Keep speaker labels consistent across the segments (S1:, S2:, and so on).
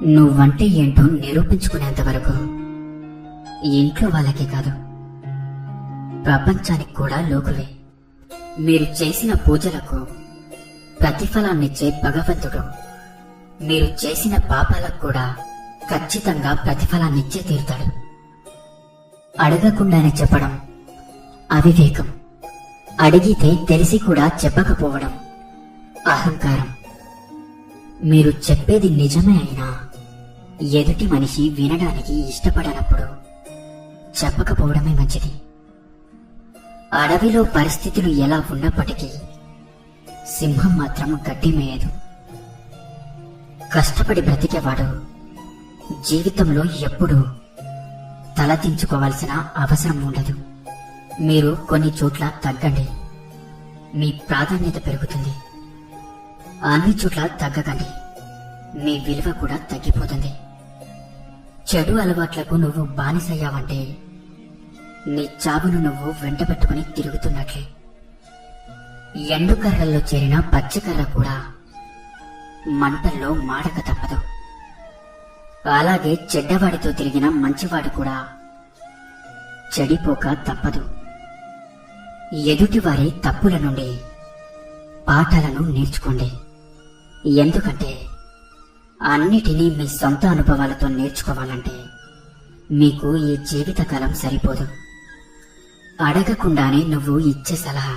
S1: నువ్వంటే ఏంటో నిరూపించుకునేంత వరకు ఇంట్లో వాళ్ళకే కాదు, ప్రపంచానికి కూడా లోకువే. మీరు చేసిన పూజలకు ప్రతిఫలాన్నిచ్చే భగవంతుడు మీరు చేసిన పాపాలకు కూడా ఖచ్చితంగా ప్రతిఫలాన్నిచ్చే తీరుతాడు. అడగకుండానే చెప్పడం అవివేకం, అడిగితే తెలిసి కూడా చెప్పకపోవడం అహంకారం. మీరు చెప్పేది నిజమే అయినా ఎదుటి మనిషి వినడానికి ఇష్టపడనప్పుడు చెప్పకపోవడమే మంచిది. అడవిలో పరిస్థితులు ఎలా ఉన్నప్పటికీ సింహం మాత్రం గడ్డి మేయదు. కష్టపడి బ్రతికేవాడు జీవితంలో ఎప్పుడూ తలదించుకోవాల్సిన అవసరం ఉండదు. మీరు కొన్ని చోట్ల తగ్గండి, మీ ప్రాధాన్యత పెరుగుతుంది. అన్ని చోట్ల తగ్గకండి, మీ విలువ కూడా తగ్గిపోతుంది. చెడు అలవాట్లకు నువ్వు బానిసయ్యావంటే నీ చావును నువ్వు వెంటబెట్టుకుని తిరుగుతున్నట్లే. ఎండుకర్రల్లో చేరిన పచ్చికర్ర కూడా మంటల్లో మాడక తప్పదు. అలాగే చెడ్డవాడితో తిరిగిన మంచివాడు కూడా చెడిపోక తప్పదు. ఎదుటివారి తప్పుల నుండి పాఠాలను నేర్చుకోండి. ఎందుకంటే అన్నిటినీ మీ సొంత అనుభవాలతో నేర్చుకోవాలంటే మీకు ఈ జీవితకాలం సరిపోదు. అడగకుండానే నువ్వు ఇచ్చే సలహా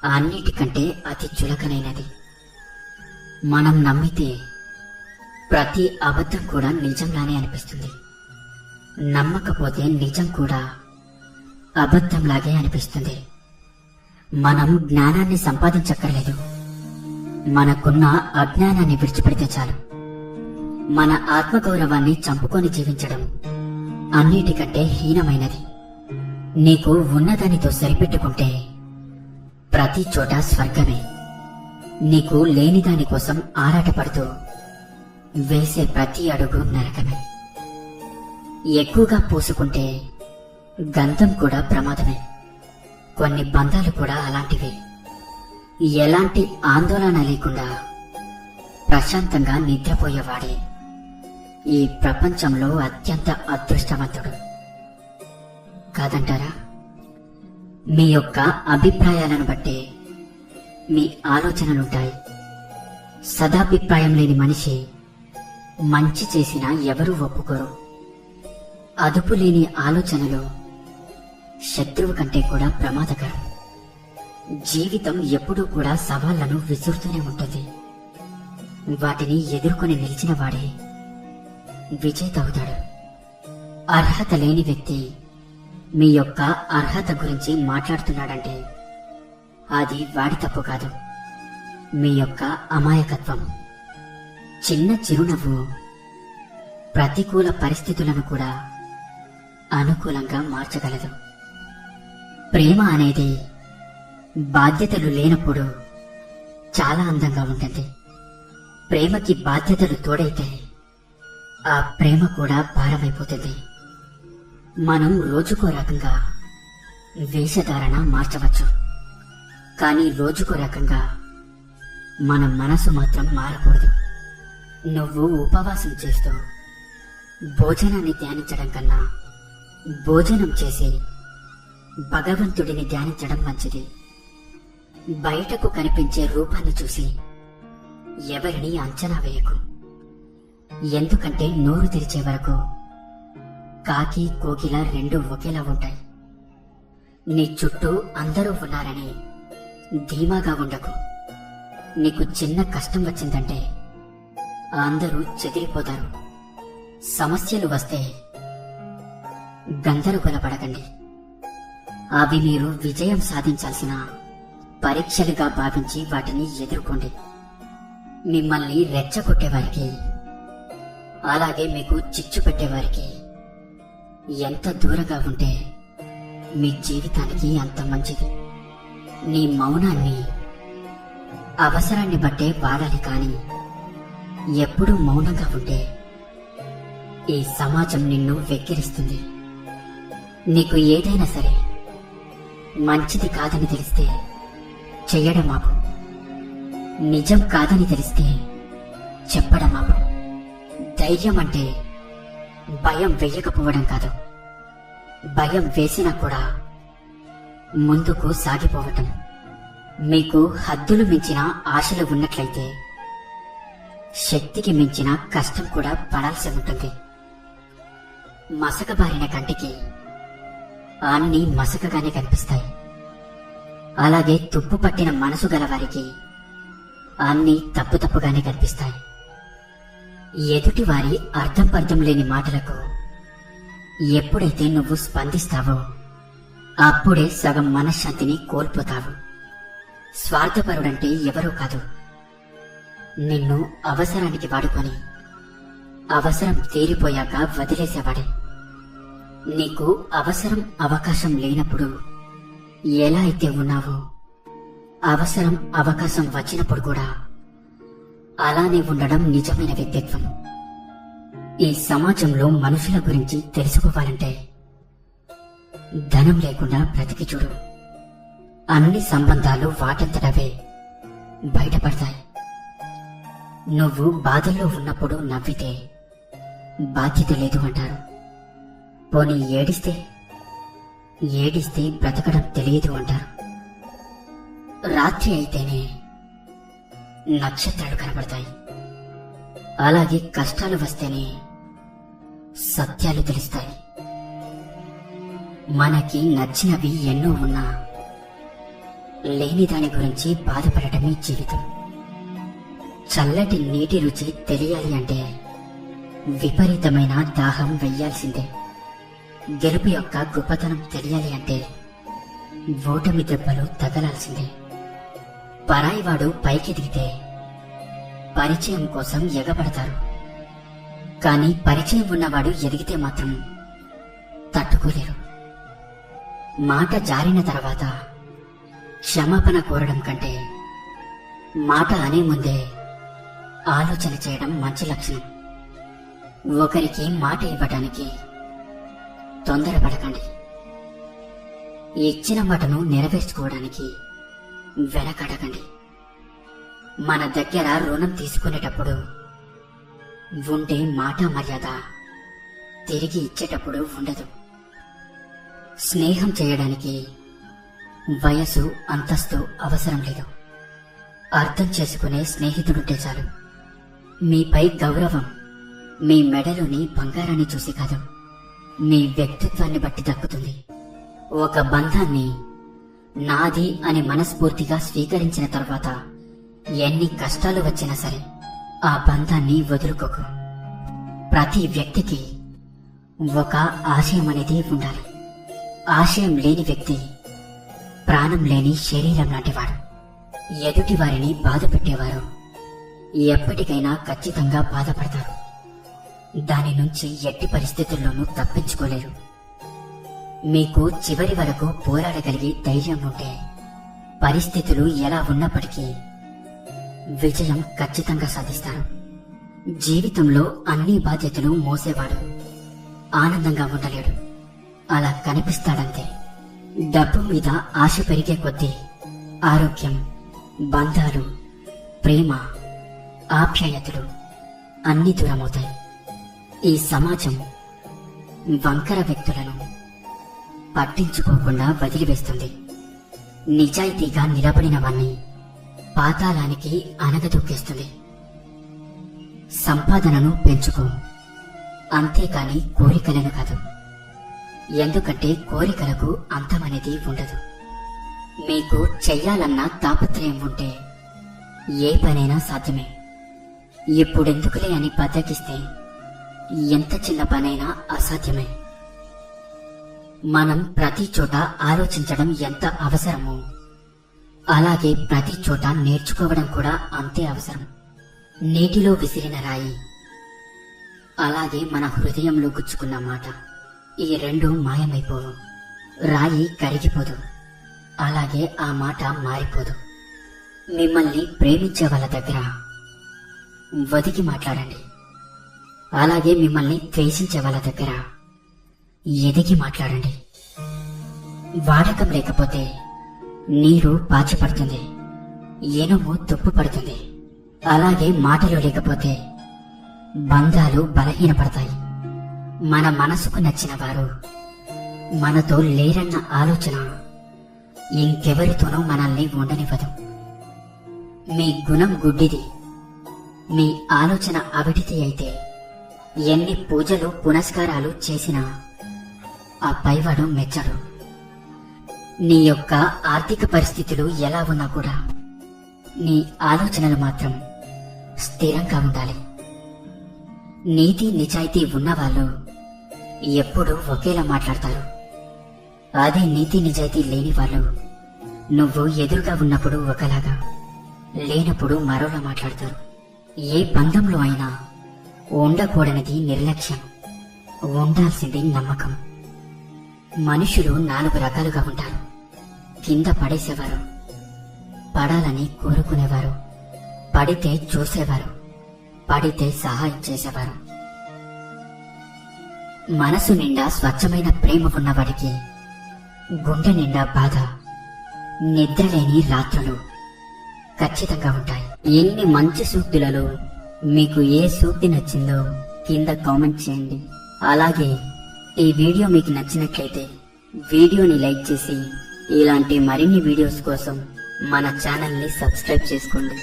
S1: అన్నిటికంటే అతి చులకనైనది. మనం నమ్మితే ప్రతి అబద్ధం కూడా నిజంలానే అనిపిస్తుంది. నమ్మకపోతే నిజం కూడా అబద్ధంలాగే అనిపిస్తుంది. మనం జ్ఞానాన్ని సంపాదించక్కర్లేదు, మనకున్న అజ్ఞానాన్ని విడిచిపెడితే చాలు. మన ఆత్మగౌరవాన్ని చంపుకొని జీవించడం అన్నిటికంటే హీనమైనది. నీకు ఉన్నదానితో సరిపెట్టుకుంటే ప్రతి చోట స్వర్గమే. నీకు లేని దానికోసం ఆరాటపడుతూ వేసే ప్రతి అడుగు నరకమే. ఎక్కువగా పూసుకుంటే గంధం కూడా ప్రమాదమే. కొన్ని బంధాలు కూడా అలాంటివే. ఎలాంటి ఆందోళన లేకుండా ప్రశాంతంగా నిద్రపోయేవాడే ఈ ప్రపంచంలో అత్యంత అదృష్టవంతుడు కాదంటారా? మీ యొక్క అభిప్రాయాలను బట్టే మీ ఆలోచనలుంటాయి. సదాభిప్రాయం లేని మనిషి మంచి చేసినా ఎవరూ ఒప్పుకోరు. అదుపు లేని ఆలోచనలు శత్రువు కంటే కూడా ప్రమాదకరం. జీవితం ఎప్పుడూ కూడా సవాళ్లను విసురుతూనే ఉంటుంది. వాటిని ఎదుర్కొని నిలిచిన వాడే విజేత అవుతాడు. అర్హత లేని వ్యక్తి మీ యొక్క అర్హత గురించి మాట్లాడుతున్నాడంటే అది వాడి తప్పు కాదు, మీ యొక్క అమాయకత్వం. చిన్న చిరునవ్వు ప్రతికూల పరిస్థితులను కూడా అనుకూలంగా మార్చగలదు. ప్రేమ అనేది బాధ్యతలు లేనప్పుడు చాలా అందంగా ఉంటుంది. ప్రేమకి బాధ్యతలు తోడైతే ఆ ప్రేమ కూడా భారమైపోతుంది. మనం రోజుకో రకంగా వేషధారణ మార్చవచ్చు, కానీ రోజుకో రకంగా మన మనసు మాత్రం మారకూడదు. నువ్వు ఉపవాసం చేస్తూ భోజనాన్ని ధ్యానించడం కన్నా భోజనం చేసి భగవంతుడిని ధ్యానించడం మంచిది. బయటకు కనిపించే రూపాన్ని చూసి ఎవరిని అంచనా వేయకు. ఎందుకంటే నోరు తెరిచే వరకు కాకి కోకిల రెండు ఒకేలా ఉంటాయి. నీ చుట్టూ అందరూ ఉన్నారని ధీమాగా ఉండకు. నీకు చిన్న కష్టం వచ్చిందంటే అందరూ చెదిరిపోతారు. సమస్యలు వస్తే గందరగోళపడకండి. అవి మీరు విజయం సాధించాల్సిన పరీక్షలుగా భావించి వాటిని ఎదుర్కోండి. మిమ్మల్ని రెచ్చగొట్టేవారికి అలాగే మీకు చిచ్చు పెట్టేవారికి ఎంత దూరంగా ఉంటే మీ జీవితానికి అంత మంచిది. నీ మౌనాన్ని అవసరాన్ని బట్టే వాడాలి, కానీ ఎప్పుడూ మౌనంగా ఉంటే ఈ సమాజం నిన్ను వెక్కిరిస్తుంది. నీకు ఏదైనా సరే మంచిది కాదని తెలిస్తే చెయ్యడం ఆపు. నిజం కాదని తెలిస్తే చెప్పడం ఆపు. ధైర్యం అంటే భయం వేయకపోవడం కాదు, భయం వేసినా కూడా ముందుకు సాగిపోవటం. మీకు హద్దులు మించిన ఆశలు ఉన్నట్లయితే శక్తికి మించిన కష్టం కూడా పడాల్సి ఉంటుంది. మసకబారిన కంటికి అన్నీ మసకగానే కనిపిస్తాయి. అలాగే తుప్పు పట్టిన మనసు గలవారికి అన్నీ తప్పుగానే కనిపిస్తాయి. ఎదుటి వారి అర్థం పర్థం లేని మాటలకు ఎప్పుడైతే నువ్వు స్పందిస్తావో అప్పుడే సగం మనశ్శాంతిని కోల్పోతావు. స్వార్థపరుడంటే ఎవరూ కాదు, నిన్ను అవసరానికి వాడుకొని అవసరం తీరిపోయాక వదిలేసేవాడే. నీకు అవసరం అవకాశం లేనప్పుడు ఎలా అయితే ఉన్నావో, అవసరం అవకాశం వచ్చినప్పుడు కూడా అలానే ఉండడం నిజమైన వ్యక్తిత్వం. ఈ సమాజంలో మనుషుల గురించి తెలుసుకోవాలంటే ధనం లేకుండా బ్రతికి చూడు. అన్ని సంబంధాలు వాటంతటవే బయటపడతాయి. నువ్వు బాధల్లో ఉన్నప్పుడు నవ్వితే బాధ్యత లేదు అంటారు. పోనీ ఏడిస్తే బ్రతకడం తెలియదు అంటారు. రాత్రి అయితేనే నక్షత్రాలు కనబడతాయి. అలాగే కష్టాలు వస్తేనే సత్యాలు తెలుస్తాయి. మనకి నచ్చినవి ఎన్నో ఉన్నా లేని దాని గురించి బాధపడటమే జీవితం. చల్లటి నీటి రుచి తెలియాలి అంటే విపరీతమైన దాహం వెయ్యాల్సిందే. గెలుపు యొక్క గొప్పతనం తెలియాలి అంటే ఓటమి దెబ్బలు తగలాల్సిందే. పరాయివాడు పైకి దిగితే పరిచయం కోసం ఎగబడతారు, కానీ పరిచయం ఉన్నవాడు ఎదిగితే మాత్రం తట్టుకోలేరు. మాట జారిన తర్వాత క్షమాపణ కోరడం కంటే మాట అనే ముందే ఆలోచన చేయడం మంచి లక్షణం. ఒకరికి మాట ఇవ్వటానికి తొందరపడకండి. ఇచ్చిన మాటను నెరవేర్చుకోవడానికి వెనకడకండి. మన దగ్గర రుణం తీసుకునేటప్పుడు ఉంటే మాట మర్యాద తిరిగి ఇచ్చేటప్పుడు ఉండదు. స్నేహం చేయడానికి వయసు అంతస్తు అవసరం లేదు. అర్థం చేసుకునే స్నేహితుడుంటే చాలు. మీపై గౌరవం మీ మెడలోని బంగారాన్ని చూసి కాదు, మీ వ్యక్తిత్వాన్ని బట్టి దక్కుతుంది. ఒక బంధాన్ని నాది అని మనస్ఫూర్తిగా స్వీకరించిన తర్వాత ఎన్ని కష్టాలు వచ్చినా సరే ఆ బంధాన్ని వదులుకోకు. ప్రతి వ్యక్తికి ఒక ఆశయం అనేది ఉండాలి. ఆశయం లేని వ్యక్తి ప్రాణం లేని శరీరం లాంటివాడు. ఎదుటి వారిని బాధ పెట్టేవారు ఎప్పటికైనా ఖచ్చితంగా బాధపడతారు. దాని నుంచి ఎట్టి పరిస్థితుల్లోనూ తప్పించుకోలేరు. మీకు చివరి వరకు పోరాడగలిగి ధైర్యం ఉంటే పరిస్థితులు ఎలా ఉన్నప్పటికీ విజయం ఖచ్చితంగా సాధిస్తారు. జీవితంలో అన్ని బాధ్యతలు మోసేవాడు ఆనందంగా ఉండలేడు, అలా కనిపిస్తాడంతే. డబ్బు మీద ఆశ పెరిగే కొద్దీ ఆరోగ్యం, బంధాలు, ప్రేమ, ఆప్యాయతలు అన్ని దూరమవుతాయి. ఈ సమాజం వంకర వ్యక్తులను పట్టించుకోకుండా వదిలివేస్తుంది. నిజాయితీగా నిలబడిన వాణ్ణి పాతాళానికి అనగదొక్కేస్తుంది. సంపాదనను పెంచుకో, అంతేకాని కోరికలను కాదు. ఎందుకంటే కోరికలకు అంతమనేది ఉండదు. మీకు చెయ్యాలన్న తాపత్రయం ఉంటే ఏ పనైనా సాధ్యమే. ఇప్పుడెందుకులే అని బద్దకిస్తే ఎంత చిన్న పనైనా అసాధ్యమే. మనం ప్రతి చోట ఆలోచించడం ఎంత అవసరమో అలాగే ప్రతి చోట నేర్చుకోవడం కూడా అంతే అవసరం. నీటిలో విసిరిన రాయి, అలాగే మన హృదయంలో గుచ్చుకున్న మాట, ఈ రెండు మాయమైపోవు. రాయి కరిగిపోదు, అలాగే ఆ మాట మారిపోదు. మిమ్మల్ని ప్రేమించే వాళ్ళ దగ్గర ఒదిగి మాట్లాడండి, అలాగే మిమ్మల్ని ద్వేషించే వాళ్ళ దగ్గర ఎదిగి మాట్లాడండి. వాడకం లేకపోతే నీరు పాచిపడుతుంది, ఇనుము తుప్పు పడుతుంది. అలాగే మాటలు లేకపోతే బంధాలు బలహీనపడతాయి. మన మనసుకు నచ్చిన వారు మనతో లేరన్న ఆలోచన ఇంకెవరితోనూ మనల్ని ఉండనివ్వదు. మీ గుణం గుడ్డిది, మీ ఆలోచన అవిటిది అయితే ఎన్ని పూజలు పునస్కారాలు చేసినా ఆ పైవాడు మెచ్చడు. నీ యొక్క ఆర్థిక పరిస్థితులు ఎలా ఉన్నా కూడా నీ ఆలోచనలు మాత్రం స్థిరంగా ఉండాలి. నీతి నిజాయితీ ఉన్నవాళ్ళు ఎప్పుడూ ఒకేలా మాట్లాడతారు. అదే నీతి నిజాయితీ లేని వాళ్ళు నువ్వు ఎదురుగా ఉన్నప్పుడు ఒకలాగా, లేనప్పుడు మరోలా మాట్లాడతారు. ఏ బంధంలో అయినా ఉండకూడనిది నిర్లక్ష్యం, ఉండాల్సింది నమ్మకం. మనుషులు 4 రకాలుగా ఉంటారు. కింద పడేసేవారు, పడాలని కోరుకునేవారు, పడితే చూసేవారు, పడితే సహాయం చేసేవారు. మనసు నిండా స్వచ్ఛమైన ప్రేమ ఉన్నవాడికి గుండె నిండా బాధ, నిద్రలేని రాత్రులు ఖచ్చితంగా ఉంటాయి. ఎన్ని మంచి సూక్తులలో మీకు ఏ సూక్తి నచ్చిందో కింద కామెంట్ చేయండి. అలాగే ఈ వీడియో మీకు నచ్చినట్లయితే వీడియోని లైక్ చేసి ఇలాంటి మరిన్ని వీడియోస్ కోసం మన ఛానల్ని సబ్స్క్రైబ్ చేసుకోండి.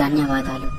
S1: ధన్యవాదాలు.